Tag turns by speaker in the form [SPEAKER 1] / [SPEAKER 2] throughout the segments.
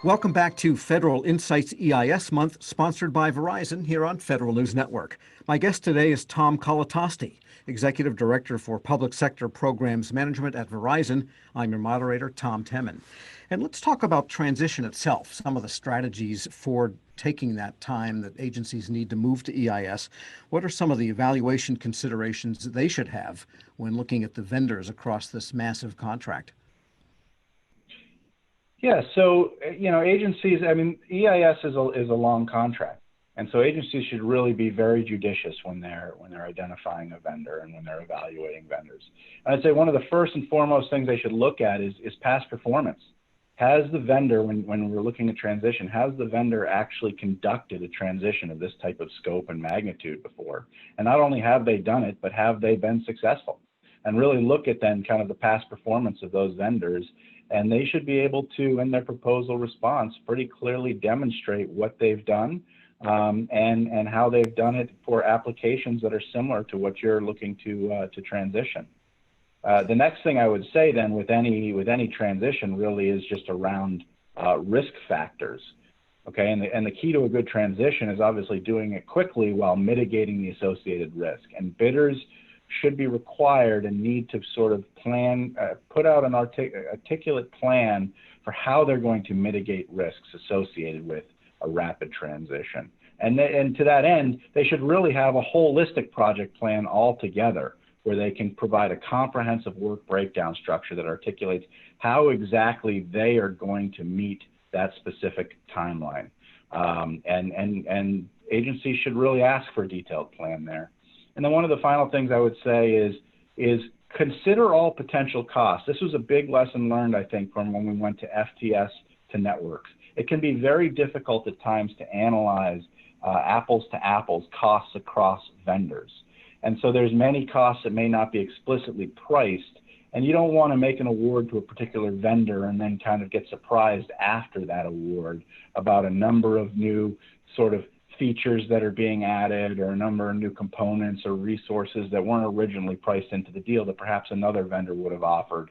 [SPEAKER 1] Welcome back to Federal Insights EIS Month, sponsored by Verizon here on Federal News Network. My guest today is Tom Kalatosti, Executive Director for Public Sector Programs Management at Verizon. I'm your moderator, Tom Temin. And let's talk about transition itself, some of the strategies for taking that time that agencies need to move to EIS. What are some of the evaluation considerations that they should have when looking at the vendors across this massive contract?
[SPEAKER 2] Yeah, so agencies. I mean, EIS is a long contract, and so agencies should really be very judicious when they're identifying a vendor and when they're evaluating vendors. And I'd say one of the first and foremost things they should look at is past performance. Has the vendor, when we're looking at transition, has the vendor actually conducted a transition of this type of scope and magnitude before? And not only have they done it, but have they been successful? And really look at then kind of the past performance of those vendors. And they should be able to, in their proposal response, pretty clearly demonstrate what they've done and how they've done it for applications that are similar to what you're looking to transition. The next thing I would say then with any transition really is just around risk factors. Okay, and the key to a good transition is obviously doing it quickly while mitigating the associated risk. And bidders should be required and need to sort of plan, put out an articulate plan for how they're going to mitigate risks associated with a rapid transition. And to that end, they should really have a holistic project plan altogether where they can provide a comprehensive work breakdown structure that articulates how exactly they are going to meet that specific timeline. And agencies should really ask for a detailed plan there. And then one of the final things I would say is consider all potential costs. This was a big lesson learned, I think, from when we went to FTS to networks. It can be very difficult at times to analyze apples to apples costs across vendors. And so there's many costs that may not be explicitly priced, and you don't want to make an award to a particular vendor and then kind of get surprised after that award about a number of new sort of features that are being added or a number of new components or resources that weren't originally priced into the deal that perhaps another vendor would have offered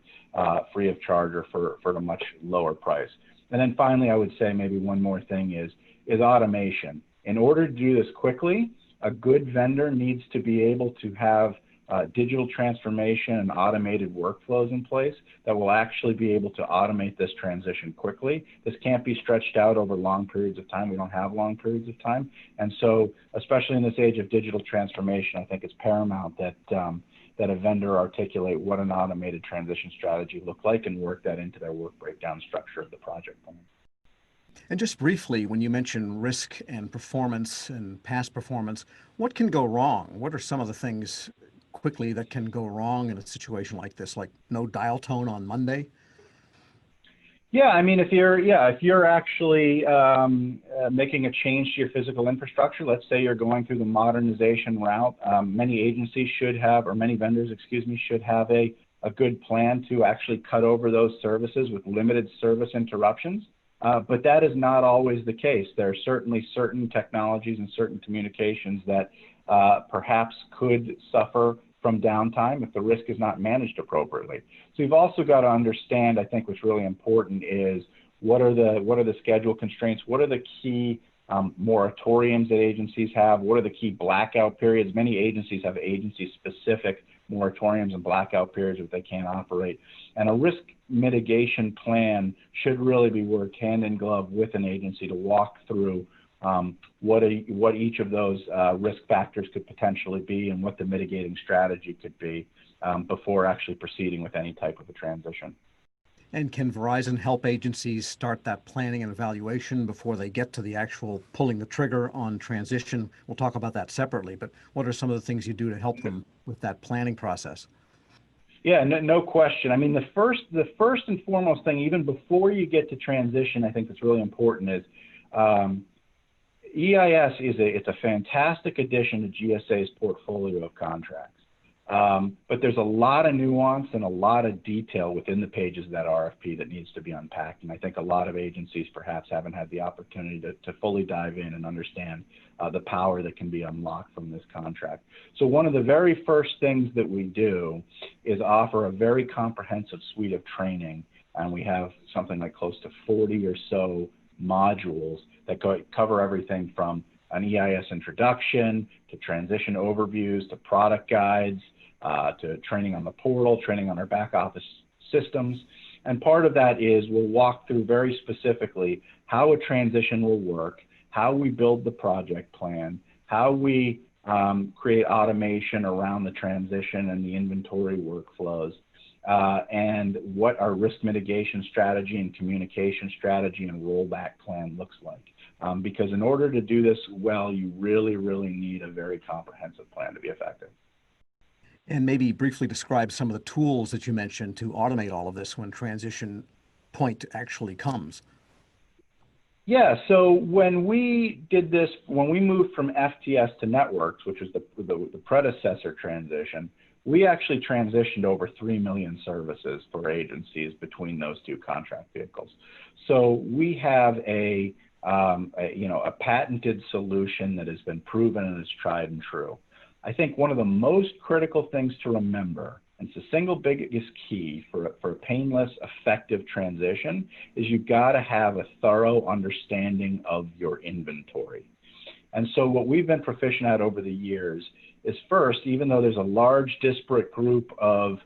[SPEAKER 2] free of charge or for a much lower price. And then finally, I would say maybe one more thing is automation. In order to do this quickly, a good vendor needs to be able to have digital transformation and automated workflows in place that will actually be able to automate this transition quickly. This can't be stretched out over long periods of time. We don't have long periods of time. And so, especially in this age of digital transformation, I think it's paramount that a vendor articulate what an automated transition strategy look like and work that into their work breakdown structure of the project plan.
[SPEAKER 1] And just briefly, when you mention risk and performance and past performance, what can go wrong? What are some of the things quickly that can go wrong in a situation like this, like no dial tone on Monday?
[SPEAKER 2] Yeah, I mean, if you're actually making a change to your physical infrastructure, let's say you're going through the modernization route, many agencies should have, or many vendors, should have a good plan to actually cut over those services with limited service interruptions. But that is not always the case. There are certainly certain technologies and certain communications that perhaps could suffer from downtime if the risk is not managed appropriately. So you've also got to understand, I think what's really important is what are the schedule constraints, what are the key moratoriums that agencies have, what are the key blackout periods. Many agencies have agency-specific moratoriums and blackout periods that they can't operate. And a risk mitigation plan should really be worked hand in glove with an agency to walk through what each of those risk factors could potentially be and what the mitigating strategy could be before actually proceeding with any type of a transition.
[SPEAKER 1] And can Verizon help agencies start that planning and evaluation before they get to the actual pulling the trigger on transition? We'll talk about that separately, but what are some of the things you do to help them with that planning process?
[SPEAKER 2] Yeah, no question. I mean, the first and foremost thing, even before you get to transition, I think that's really important is EIS it's a fantastic addition to GSA's portfolio of contracts. But there's a lot of nuance and a lot of detail within the pages of that RFP that needs to be unpacked. And I think a lot of agencies perhaps haven't had the opportunity to fully dive in and understand the power that can be unlocked from this contract. So one of the very first things that we do is offer a very comprehensive suite of training and we have something like close to 40 or so modules that cover everything from an EIS introduction to transition overviews to product guides to training on the portal, training on our back office systems. And part of that is we'll walk through very specifically how a transition will work, how we build the project plan, how we create automation around the transition and the inventory workflows, and what our risk mitigation strategy and communication strategy and rollback plan looks like. Because in order to do this well, you really, really need a very comprehensive plan to be effective.
[SPEAKER 1] And maybe briefly describe some of the tools that you mentioned to automate all of this when transition point actually comes.
[SPEAKER 2] Yeah, so when we did this, when we moved from FTS to networks, which was the predecessor transition, we actually transitioned over 3 million services for agencies between those two contract vehicles. So we have a patented solution that has been proven and is tried and true. I think one of the most critical things to remember, and it's the single biggest key for a painless, effective transition, is you've got to have a thorough understanding of your inventory. And so what we've been proficient at over the years is, first, even though there's a large disparate group of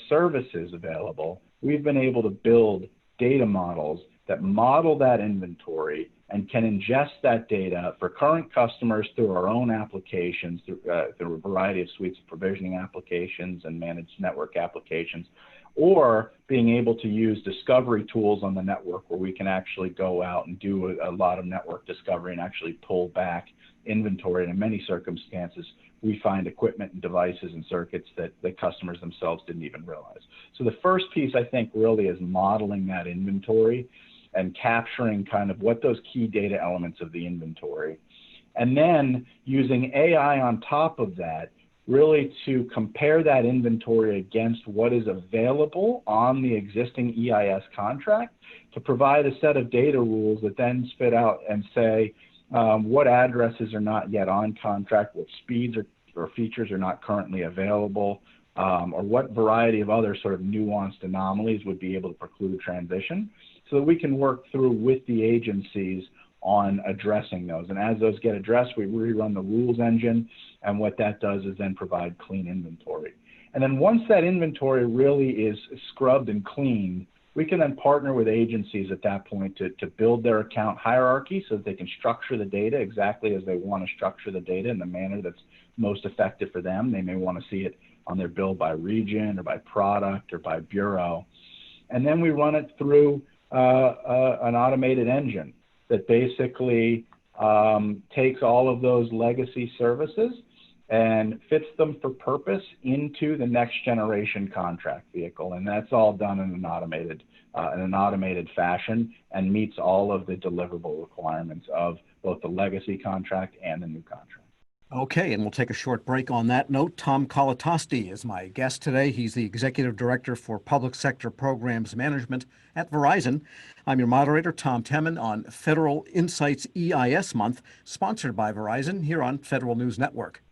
[SPEAKER 2] services available, we've been able to build data models that model that inventory and can ingest that data for current customers through our own applications, through a variety of suites of provisioning applications and managed network applications, or being able to use discovery tools on the network where we can actually go out and do a lot of network discovery and actually pull back inventory. And in many circumstances, we find equipment and devices and circuits that the customers themselves didn't even realize. So the first piece, I think, really is modeling that inventory and capturing kind of what those key data elements of the inventory. And then using AI on top of that, really to compare that inventory against what is available on the existing EIS contract to provide a set of data rules that then spit out and say what addresses are not yet on contract, what speeds or features are not currently available, or what variety of other sort of nuanced anomalies would be able to preclude transition, so that we can work through with the agencies on addressing those. And as those get addressed, we rerun the rules engine, and what that does is then provide clean inventory. And then once that inventory really is scrubbed and cleaned, we can then partner with agencies at that point to build their account hierarchy so that they can structure the data exactly as they want to structure the data in the manner that's most effective for them. They may want to see it on their bill by region or by product or by bureau. And then we run it through an automated engine that basically takes all of those legacy services and fits them for purpose into the next generation contract vehicle. And that's all done in an automated fashion and meets all of the deliverable requirements of both the legacy contract and the new contract.
[SPEAKER 1] Okay, and we'll take a short break on that note. Tom Kalatosti is my guest today. He's the Executive Director for Public Sector Programs Management at Verizon. I'm your moderator, Tom Temin, on Federal Insights EIS Month, sponsored by Verizon here on Federal News Network.